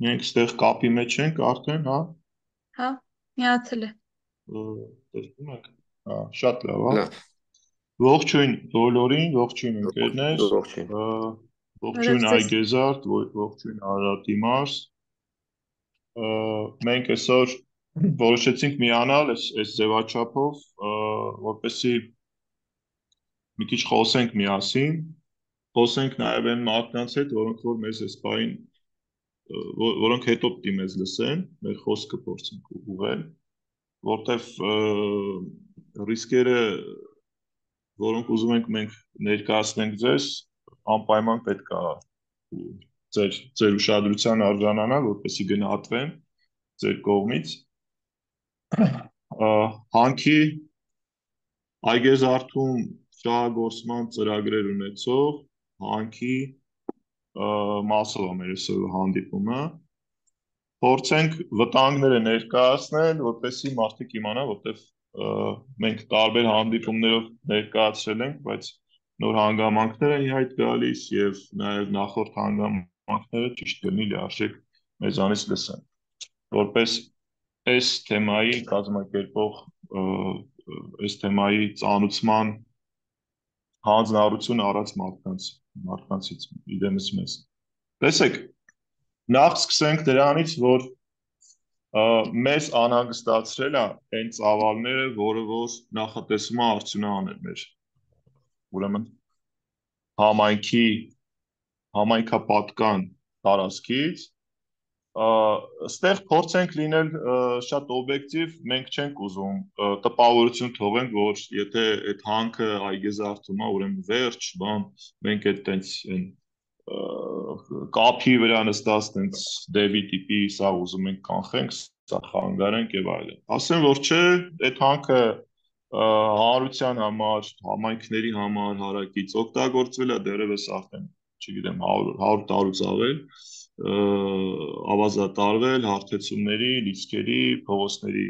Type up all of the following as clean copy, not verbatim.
Մենք ստեղ կապի մեջ ենք արդեն, հա, Հա, միացել է։ տեսնում եք։ Հա, շատ լավ, հա։ Լավ, Ողջույն բոլորին, ողջույն ընկերներ, ողջույն։ ը, Բարև ողջույն ձեզ։ Այգեզարդ, ողջույն Արարատիմաս։ Մենք այսօր որոշեցինք միանալ այս ձևաչափով, որպեսզի մի քիչ խոսենք միասին, խոսենք նաև այն մարդկանց հետ, որոնք որ մեզ այս բային, որոնք հետո պիտի մեզ լսեն, մեր խոսքը փորձենք ուղղել, որտեվ ռիսկերը, որոնք ուզում ենք մենք ներկայացնենք ձեզ, անպայման պետք է ձեր ուշադրության արժանանա, որպեսզի գնահատվեն ձեր կողմից։ Հանքի այգեզարդում շահագործման ծրագրեր ունեցող հանքի մասով է մեր այսօրվա հանդիպումը։ Փորձենք վտանգները ներկայացնել, որպեսզի մարդիկ իմանան, որտեվ մենք տարբեր հանդիպումներով ներկայացրել ենք, բայց նոր հանգամանքներ են ի հայտ գալիս եւ նաեւ նախորդ հանգամանքները ճիշտ կլինի լիարժեք մեզանից լսեն։ Որպես այս թեմայի կազմակերպող, այս թեմայի ծանուցման հանձնարարություն առած մարդկանցից իդեմս մեզ։ Տեսեք, նախ սկսենք դրանից, որ մեզ անհանգստացրել է այն ծավալները, որը որ նախատեսվում է արդյունահանել մեր ուրեմն համայնքի համայնքապատկան տարածքից, ստեղ փորձենք լինել շատ օբյեկտիվ, մենք չենք ուզում տպավորություն թողենք, որ եթե այդ հանքը այգեզարդում է, ուրեմն վերջ, բան, մենք այդ տենց կապի վրա նստած տենց դեպի տիպի սա ուզում ենք կանխենք, սա խանգարենք եւ այլն։ Ասեմ, որ չէ, այդ հանքը հանրության համար, համայնքների համար հարակից օգտագործվել է դեռևս արդեն, չգիտեմ, 100 տարուց ավել, ավազատարվել հարթեցումների, լիցքերի, փողոցների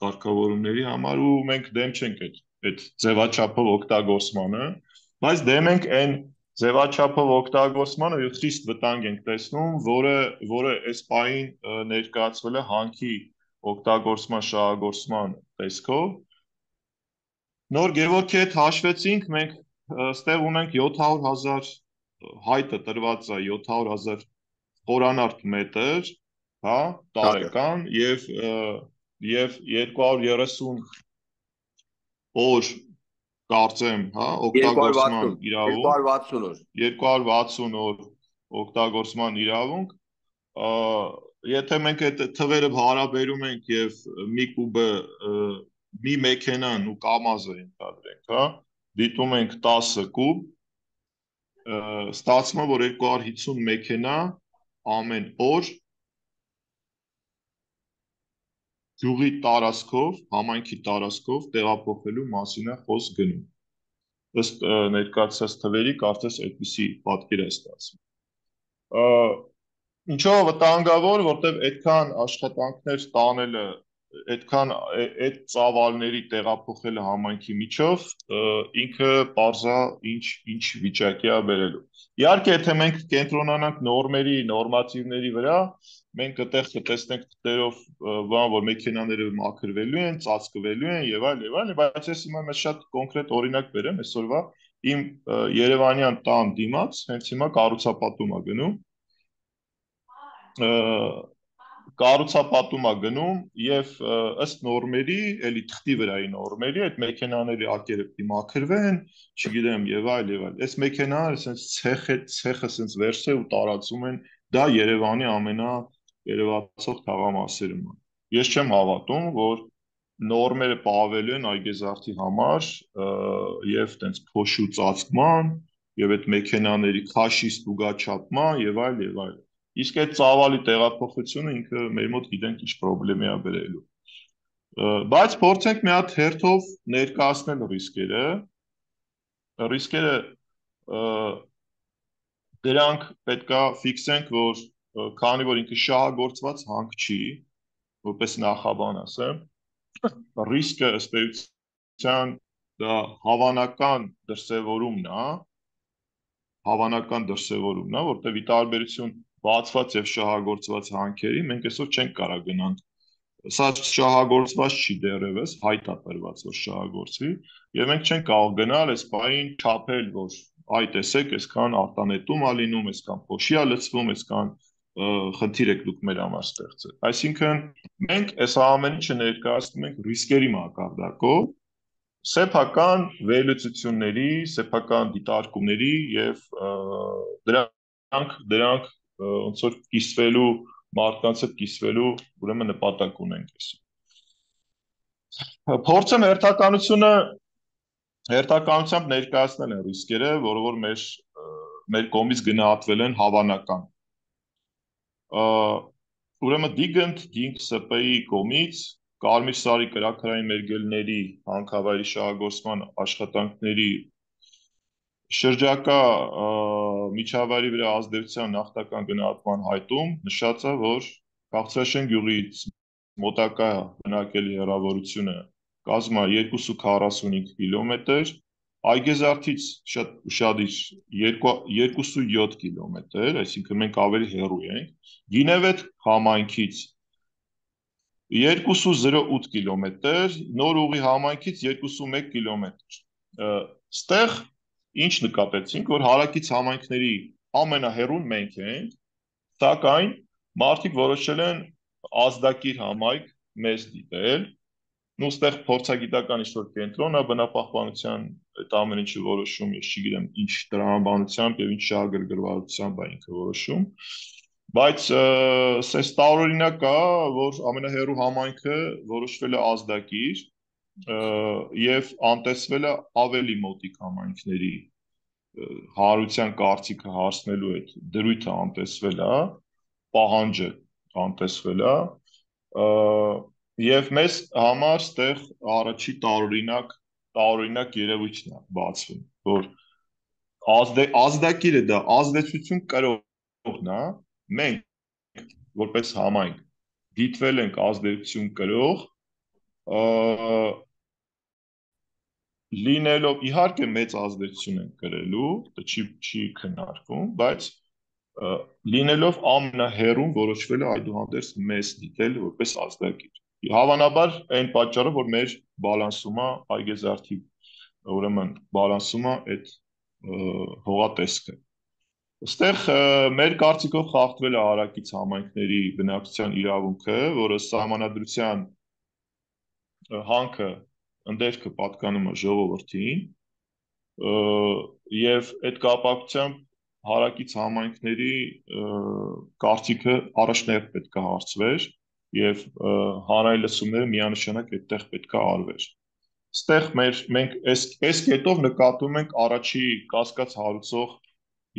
կարգավորումների համար ու մենք դեմ չենք այդ ձևաչափով օգտագործմանը, բայց դեմ ենք այն ձևաչափով օգտագործմանը եւ խիստ վտանգ ենք տեսնում, որը այս պահին ներկայացվել է հանքի օգտագործման շահագործման տեսքով։ Նոր Գևորգի հետ հաշվեցինք, մենք ստեղ ունենք 700,000 հայտը տրված է 700,000 խորանարդ մետր, հա, տարեկան եւ 230 օր կարծեմ, հա, օգտագործման 260, իրավունք, 260 օր։ 260 օր օգտագործման իրավունք, եթե մենք այդ թվերը հարաբերում ենք եւ մի կուբը մի մեքենան ու կամազը ընդհանրենք, հա, դիտում ենք 10 կուբ, ստացվում է, որ 250 մեքենա ամեն օր գյուղի տարածքով, համայնքի տարածքով տեղափոխվելու մասին է խոսք գնում։ Ըստ ներկայացած թվերի կարծես այդպիսի պատկեր է ստացվում։ Ինչո՞վ վտանգավոր, որտեղ այդքան աշխատանքներ տանելը, այդքան այդ ծավալների տեղափոխելը համայնքի միջով, ինքը բարձա ինչ վիճակի է բերելու։ Իհարկե, եթե մենք կենտրոնանանք նորմերի, նորմատիվների վրա, մենք այդտեղ կտեսնենք թերով, բան, որ մեքենաները մաքրվելու են, ծածկվելու են եւ այլ, բայց ես հիմա մեզ շատ կոնկրետ օրինակ բերեմ այսօրվա իմ Երևանյան տան դիմաց, հենց հիմա կառուցապատում է գնում կառուցապատում է գնում եւ ըստ նորմերի, էլի թղթի վրայի նորմերի, այդ մեքենաների ակերը պիտի մաքրվեն, չգիտեմ եւ այլ եւ այլ։ Այս մեքենաները ասենց ցեխը ասենց վերցրել ու տարածում են, դա Երևանի ամենաերևացող թաղամասերում է։ Ես չեմ հավատում, որ նորմերը պահվելու են այգեզարդի համար եւ տենց փոշու ծածկման եւ այդ մեքենաների քաշի ստուգաչափման եւ այլ։ Իսկ այդ ծավալի տեղափոխությունը ինքը մեր մոտ գիտենք ինչ խնդրեմի է բերելու։ Բայց փորձենք մի հատ հերթով ներկայացնել ռիսկերը։ Ռիսկերը դրանք պետքա ֆիքսենք, որ քանի որ ինքը շահագործված հանք չի, որպես նախաբան ասեմ, ռիսկը ըստ էության դա հավանական դրսևորումն է, որտեղ ի տարբերություն բացված եւ շահագործված հանքերի մենք այսօր չենք կարող գնանք։ Սա շահագործված չի դեռևս, հայտ է տրված, որ շահագործվի, եւ մենք չենք կարող գնալ այս բային չափել, որ այ տեսեք, այսքան արտանետում ա լինում, այսքան փոշի ա լցվում, այսքան խնդիր եք դուք մեր համար ստեղծել։ Այսինքն մենք այս ամեն ինչը ներկայացնում ենք ռիսկերի մակարդակով, սեփական վերլուծությունների, սեփական դիտարկումների եւ դրանք ոնց որ կիսվելու մարդկանց հետ կիսվելու ուրեմն նպատակ ունենք այս։ Փորձեմ հերթականությամբ ներկայացնել են ռիսկերը, որը որ մեր կողմից գնահատվել են հավանական։ Ուրեմն Digant Dink SP-ի կողմից Կարմիր Սարի կրաքարային մերգելների հանքավայրի շահագործման աշխատանքների շրջակա միջավայրի վրա ազդեցության նախնական գնահատման հայտում նշած է, որ Քաղցրաշեն գյուղից մոտակա բնակելի հեռավորությունը կազմա 245 կիլոմետր, Այգեզարդից շատ ուշադիր 2.7 կիլոմետր, այսինքն մենք ավելի հեռու ենք, Գինևետ համայնքից 2.08 կիլոմետր, Նոր ուղի համայնքից 2.1 կիլոմետր։ Ստեղ ինչ նկատեցինք, որ հարակից համայնքների ամենահեռուն մենք ենք, սակայն մարդիկ որոշել են ազդակիր համայնք մեզ դիտել, ու ստեղ փորձագիտական ինչ-որ կենտրոն է բնապահպանության այդ ամեն ինչը որոշում, ես չգիտեմ ինչ տրամաբանությամբ եւ ինչ շահագրգռվածությամբ է ինքը որոշում, բայց սես տարօրինակ է, որ ամենահեռու համայնքը որոշվել է ազդակիր եւ անտեսվել է ավելի մոտիկ համայնքների հարության կարծիքը հարցնելու այդ դրույթը անտեսվել է, պահանջը անտեսվել է եւ մեզ համար ստեղ առաջի տարօրինակ երևույթն է բացվում, որ ազդակիրը դա ազդեցություն կրողն է, մենք որպես համայնք դիտվել ենք ազդեցություն կրող լինելով իհարկե մեծ ազդեցություն են կրելու, դա չի քննարկվում, բայց լինելով ամենահեռուն որոշվել է այդուհանդերձ մեզ դիտել որպես ազդակիր։ Հավանաբար այն պատճառով, որ մեր բալանսում է Այգեզարդի, ուրեմն բալանսում է այդ հողատեսքը։ Այստեղ մեր կարծիքով խախտվել է հարակից համայնքների բնակչության իրավունքը, որը սահմանադրության հանքը ընդերքը պատկանում է ժողովրդին, եւ այդ կապակցությամբ հարակից համայնքների կարծիքը առաջնահերթ պետք է հարցվեր եւ հանրային լսումները միանշանակ այդտեղ պետք է արվեր։ Այստեղ մենք այս կետով նկատում ենք առաջի կասկած հարուցող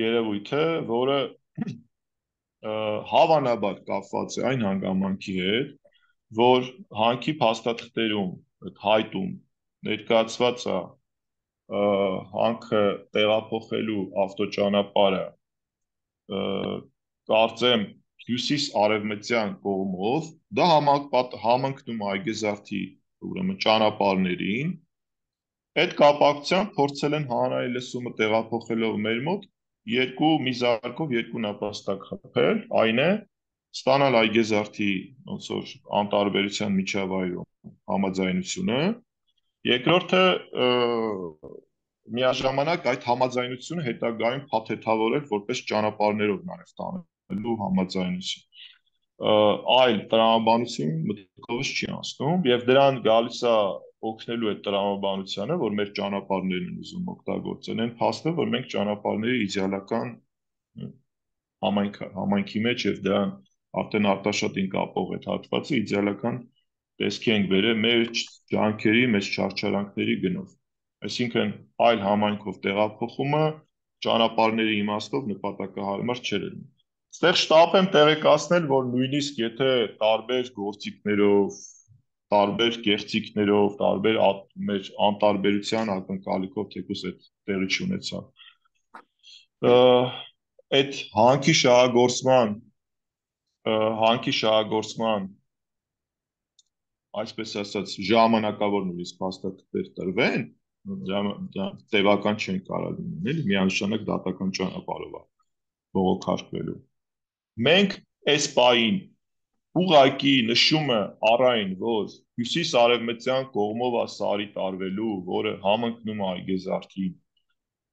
երևույթը, որը հավանաբար կապված է այն հանգամանքի հետ, որ հանքի փաստաթղթերում, այդ հայտում ներկայացված է հանքը տեղափոխելու ավտոճանապարհը կարծեմ հյուսիս-արևմտյան կողմով, դա համընկնում է Այգեզարդի ուրեմն ճանապարհներին։ Այդ կապակցությամբ փորձել են հանրային լսումը տեղափոխելով մեր մոտ մի զարկով երկու նպաստակ խփել, այն է ստանալ Այգեզարդի ոնց որ անտարբերության միջավայրում համաձայնությունը, երկրորդը միաժամանակ այդ համաձայնությունը հետագայում փաթեթավորել որպես ճանապարհներով նաև տանելու համաձայնություն։ Այլ տրամաբանություն մտքովս չի անցնում եւ դրան գալիս է օգնելու այդ տրամաբանությանը, որ մեր ճանապարհներն են ուզում օգտագործել են փաստը, որ մենք ճանապարհների իդեալական համայնքի մեջ եւ դրան արդեն արտաշատին կապող այդ հատվածը իդեալական տեսքի ենք բերել մեր ջանքերի, մեր չարչարանքների գնով։ Այսինքն այլ համայնքով տեղափոխումը ճանապարհների իմաստով նպատակահարմար չէր լինի։ Այստեղ շտապ եմ տեղեկացնել, որ նույնիսկ եթե տարբեր գործիքներով, տարբեր գեղձիկներով, տարբեր մեր անտարբերության ակնկալիքով թեկուզ այդ տեղի չունեցավ։ Այդ հանքի շահագործման այսպես ասած ժամանակավոր նույնիսկ փաստաթղթեր տրվեն, տևական չեն կարող լինել, միանշանակ դատական ճանապարհով է բողոքարկվելու։ Մենք այս պահին ուղակի նշումը առայն, որ հյուսիս-արևմտյան կողմով է Սարի տարվելու, որը համընկնում է Այգեզարդին,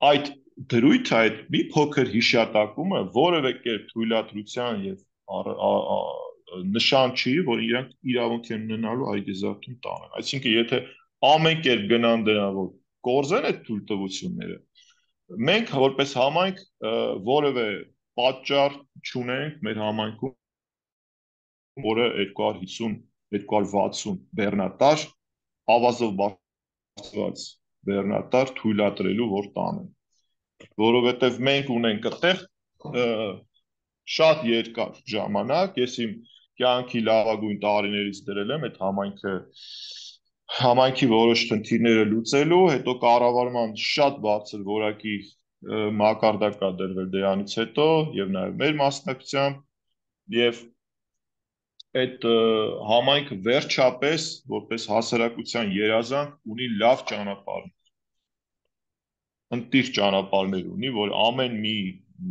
այդ դրույթը, այդ մի փոքր հիշատակումը որևէ կերպ թույլատրության եւ նշան չի, որ իրանք իրավունք են ունենալու Այգեզարդում տանեն։ Այսինքն, եթե ամեն կերպ գնան դրան, որ կորզեն այդ թույլտվությունները, մենք որպես համայնք որևէ պատճառ չունենք մեր համայնքում, որը 250, 260 բեռնատար ավազով բարձրացված բեռնատար թույլատրելու որ տանեն, որովհետև մենք ունենք այդտեղ շատ երկար ժամանակ, ես իմ կյանքի լավագույն տարիներից դրել եմ այդ համայնքի որոշ խնդիրները լուծելու, հետո կառավարման շատ բարձր որակի մակարդակ կա դրվել դրանից հետո եւ նաեւ մեր մասնակցությամբ եւ այդ համայնքը վերջապես որպես հասարակության երազանք ունի լավ ճանապարհ, ընտիր ճանապարհներ ունի, որ ամեն մի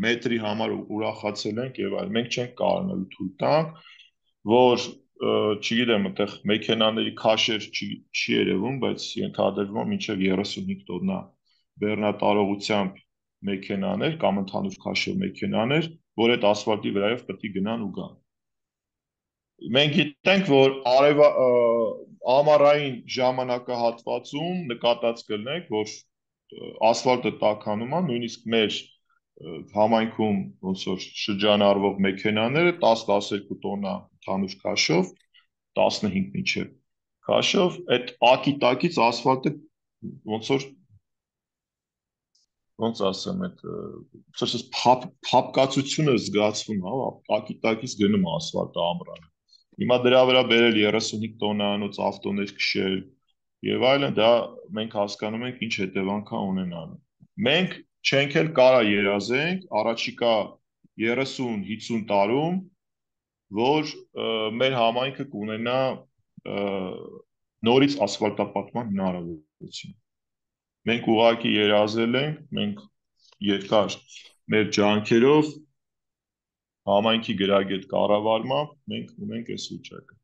մետրի համար ուրախացել ենք եւ այլ։ Մենք չենք կարողանալու թույլ տանք, որ չգիտեմ, այդտեղ մեքենաների քաշեր չի երևում, բայց ենթադրվում է մինչև 35 տոննա բեռնատարողությամբ մեքենաներ կամ ընդհանուր քաշով մեքենաներ, որ այդ ասֆալտի վրայով պետք է գնան ու գան։ Մենք գիտենք, որ ամառային ժամանակահատվածում նկատած կլինեք, որ ասֆալտը տաքանում է, նույնիսկ մեր համայնքում ոնց որ շրջանառվող մեքենաները 10-12 տոննա ընդհանուր քաշով, 15 մինչև քաշով, այդ ակի-տակից ասֆալտը ոնց ասեմ, այդ փապկացությունը զգացվում է, ակի-տակից գնում է ասֆալտը ամռանը։ Հիմա դրա վրա բերել 35 տոննանոց ավտոներ քշել եւ այլն, դա մենք հասկանում ենք ինչ հետևանք է ունենալու։ Մենք չենք էլ կարա երազենք առաջիկա 30-50 տարում, որ մեր համայնքը կունենա նորից ասֆալտապատման հնարավորություն։ Մենք ուղղակի երազել ենք, մենք երկար մեր ջանքերով համայնքի գրագետ կառավարմամբ մենք ունենք այս վիճակը։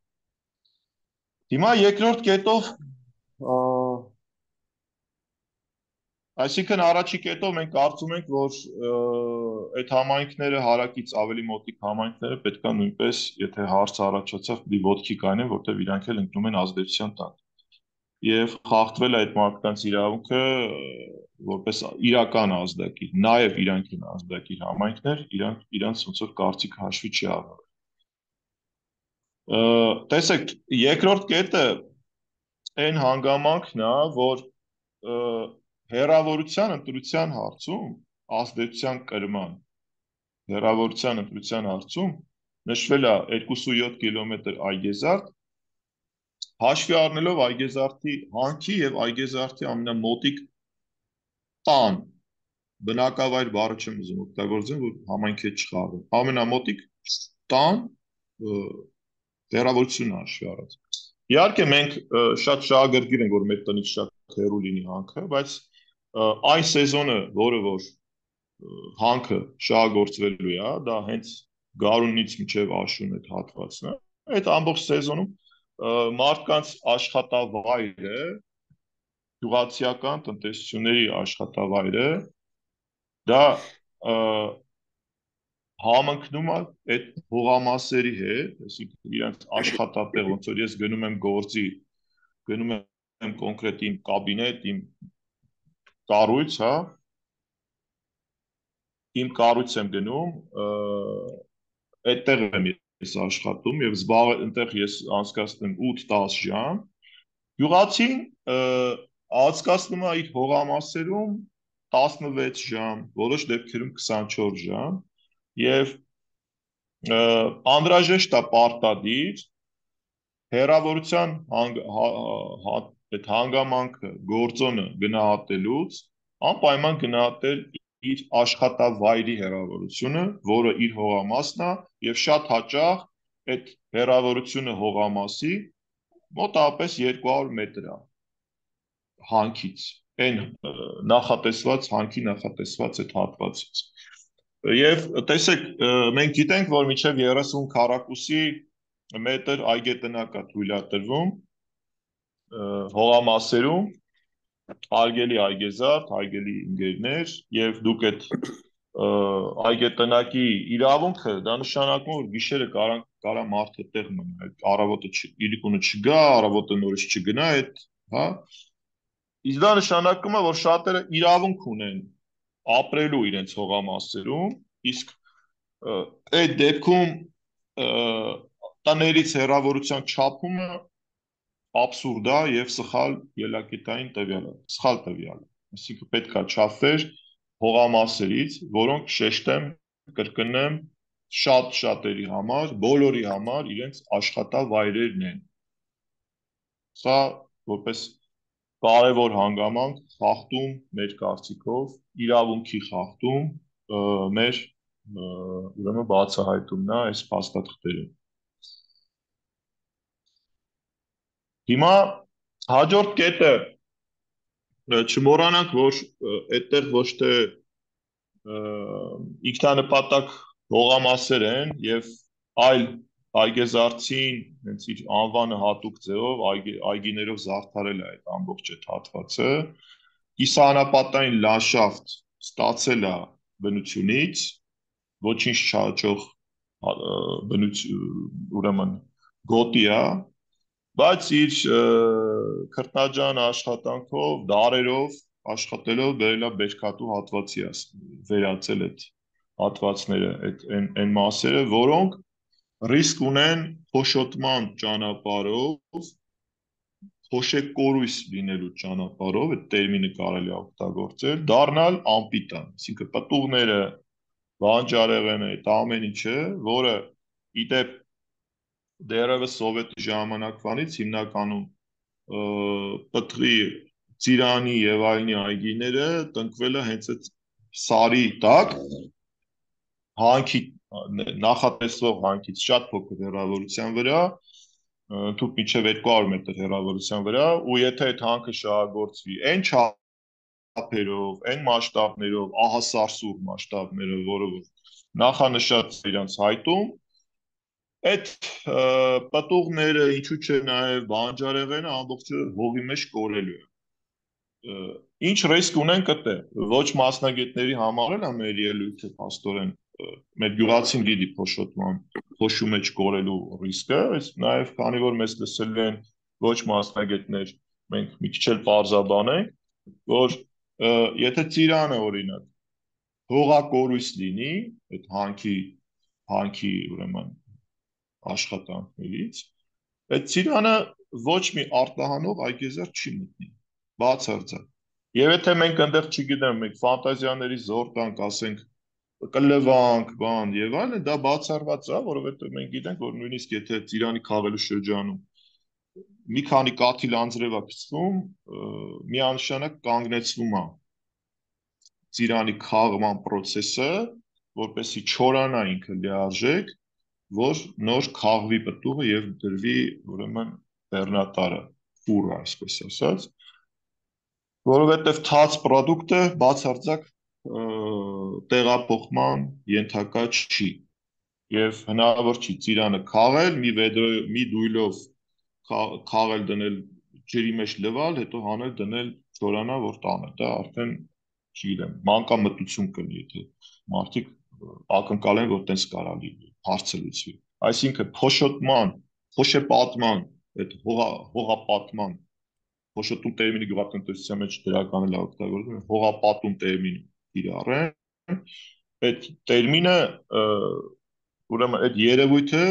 Հիմա երկրորդ կետով այսինքն առաջի կետով մենք կարծում ենք, որ այդ համայնքները հարակից ավելի մոտիկ համայնքները պետքա նույնպես, եթե հարց առաջացավ, պիտի ոտքի կայնեն, որտեղ իրանք էլ ընկնում են ազդեցության տակ։ Եվ խախտվել այդ մարդկանց իրավունքը որպես իրական ազդակիր, նաև իրանք են ազդակիր համայնքներ, իրանց ոնց որ կարծիք հաշվի չի առնվել։ Տեսեք, երկրորդ կետը այն հանգամանքն է, որ հեռավորության ընտրության հարցում ազդեցության կրման հեռավորության ընտրության հարցում նշվել է 2.7 կիլոմետր Այգեզարդ, հաշվի առնելով Այգեզարդի հանքի եւ Այգեզարդի ամենամոտիկ տան, բնակավայր բառը չեմ ուզում օգտագործեմ, որ համայնքի հետ չխաղում, ամենամոտիկ տան հեռավորությունը հաշվի առած։ Իհարկե մենք շատ շահագրգիռ ենք, որ մեր տնից շատ հեռու լինի հանքը, բայց այն սեզոնը, որը որ հանքը շահագործվելու է, դա հենց գարունից մինչև աշուն այդ հատվածն է։ Այդ ամբողջ սեզոնում մարդկանց աշխատավայրը, գյուղացիական տնտեսությունների աշխատավայրը, դա համընկնում է այդ հողամասերի հետ, այսինքն իրենց աշխատատեղ, ոնց որ ես գնում եմ գործի, գնում եմ կոնկրետ իմ կաբինետ, իմ կառույց, հա, իմ կառույց եմ գնում, այդտեղ եմ ես աշխատում եւ այնտեղ ես անցկացնում 8-10 ժամ։ Գյուղացին անցկացնում է իր հողամասերում 16 ժամ, որոշ դեպքերում 24 ժամ եւ անհրաժեշտ է պարտադիր հեռավորության այդ հանգամանքը գործոնը գնահատելուց անպայման գնահատել իր աշխատավայրի հեռավորությունը, որը իր հողամասն է եւ շատ հաճախ այդ հեռավորությունը հողամասի մոտավորապես 200 մետր է հանքից, այն նախատեսված հանքի նախատեսված այդ հատվածից։ Եվ տեսեք, մենք գիտենք, որ մինչև 30 քառակուսի մետր այգետնակ է թույլատրվում հողամասերում, հարգելի այգեզարդ, հարգելի ընկերներ, եւ դուք այդ այգետնակի իրավունքը դա նշանակում որ գիշերը կարա մարդը տեղ մնա, այդ առավոտը իրիկունը չգա, առավոտը նորից չգնա, այդ, հա, իսկ դա նշանակում է որ շատերը իրավունք ունեն ապրելու իրենց հողամասերում, իսկ այդ դեպքում տներից հեռավորության չափումը абսուրդ է եւ սխալ ելակետային տվյալ է, սխալ տվյալ է։ Այսինքն պետք է չափվեր հողամասերից, որոնք շեշտեմ, կրկնեմ, շատ շատերի համար, բոլորի համար իրենց աշխատավայրերն են։ Սա որպես կարևոր հանգամանք խախտում մեր կարծիքով, իրավունքի խախտում, մեր ուրեմն բացահայտումն է այս փաստաթղթերում։ Հիմա հաջորդ կետը չմոռանանք, որ այդտեղ ոչ թե ինքնանպատակ հողամասեր են եւ այլ այգեզարդին հենց իր անվանը հատուկ ձևով այգիներով զարդարել է այդ ամբողջ այդ հատվածը կիսաանապատային լանդշաֆտ ստացել է բնությունից ոչինչ չաճող ուրեմն գոտի է բայց իր քրտնաջան աշխատանքով դարերով աշխատելով բերել է բերքատու հատվածի վերացել այդ հատվածները այն մասերը որոնք ռիսկ ունեն փոշոտման ճանապարհով փոշեկորույս լինելու ճանապարհով այդ տերմինը կարելի է օգտագործել դառնալ անպիտան այսինքն պտուղները բանջարեղենը այդ ամեն ինչը որը իդեպ դերևս սովետի ժամանակվանից հիմնականում պտղի ծիրանի եւ այլնի այգիները տնկվել է հենց այդ սարի տակ հանքի նախատեսվող հանքից շատ փոքր հեռավորության վրա թուք մինչև 200 մետր հեռավորության վրա ու եթե այդ հանքը շահագործվի այն չափերով, այն մասշտաբներով, ահասարսուռ մասշտաբներով, որը նախանշած իրանց հայտում այդ պտուղները ինչու՞ չէ նաև բանջարեղենը ամբողջը հողի մեջ կորելու է ինչ ռիսկ ունենք այդտե ոչ մասնագետների համար էլ է մեր ելույթը փաստորեն մեր գյուղացին գիտի փոշոտման փոշու մեջ կորելու ռիսկը այս նաև քանի որ մեզ լսել են ոչ մասնագետներ մենք մի քիչ էլ պարզաբանենք որ եթե ծիրանը օրինակ հողակորույս լինի այդ հանքի ուրեմն աշխատանքներից այդ ծիրանը ոչ մի արտահանող այգեզարդ չի մտնի բացարձակ եւ եթե մենք այնտեղ չգիտեմ մենք ֆանտազիաների զոր տանք ասենք կլվանք բան եւ այլն դա բացառված է որովհետեւ մենք գիտենք որ նույնիսկ եթե ծիրանի քաղելու շրջանում մի քանի կաթիլ անձրև է գցվում միանշանակ կանգնեցվում է ծիրանի քաղման process-ը որպեսի չորանա ինքը լիարժեք որ նոր քաղվի պտուղը եւ դրվի ուրեմն բեռնատարը ֆուրը այսպես ասած որովհետեւ թաց product-ը բացարձակ տեղափոխման ենթակա չի եւ հնարավոր չի ծիրանը քաղել մի դույլով քաղել դնել ջրի մեջ լվալ հետո հանել դնել չորանա որ տանը դա արդեն չգիտեմ մանկամտություն կլինի եթե մարդիկ ակնկալեն որ տես կարա լինի հարցը լուծվի այսինքն փոշոտման փոշեպատման այդ հողապատման փոշոտում տերմինը գյուղատնտեսության մեջ դրական է օգտագործվում հողապատում տերմին իրառեն այդ տերմինը ուրեմն այդ երևույթը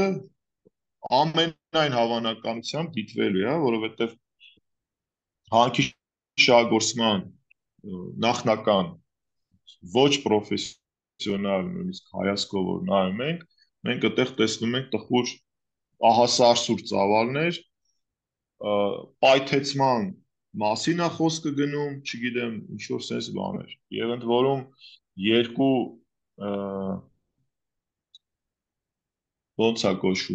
ամենայն հավանականությամբ դիտվելու է որովհետև հանքի շահագործման նախնական ոչ պրոֆեսիոնալ նույնիսկ հայացքով որ նայում մենք այդտեղ տեսնում ենք տխուր ահասարսուր ծավալներ պայթեցման մասին է խոսքը գնում, չգիտեմ, ինչ որ sense բաներ։ Եվ ընդ որում երկու ոնց է կոչվում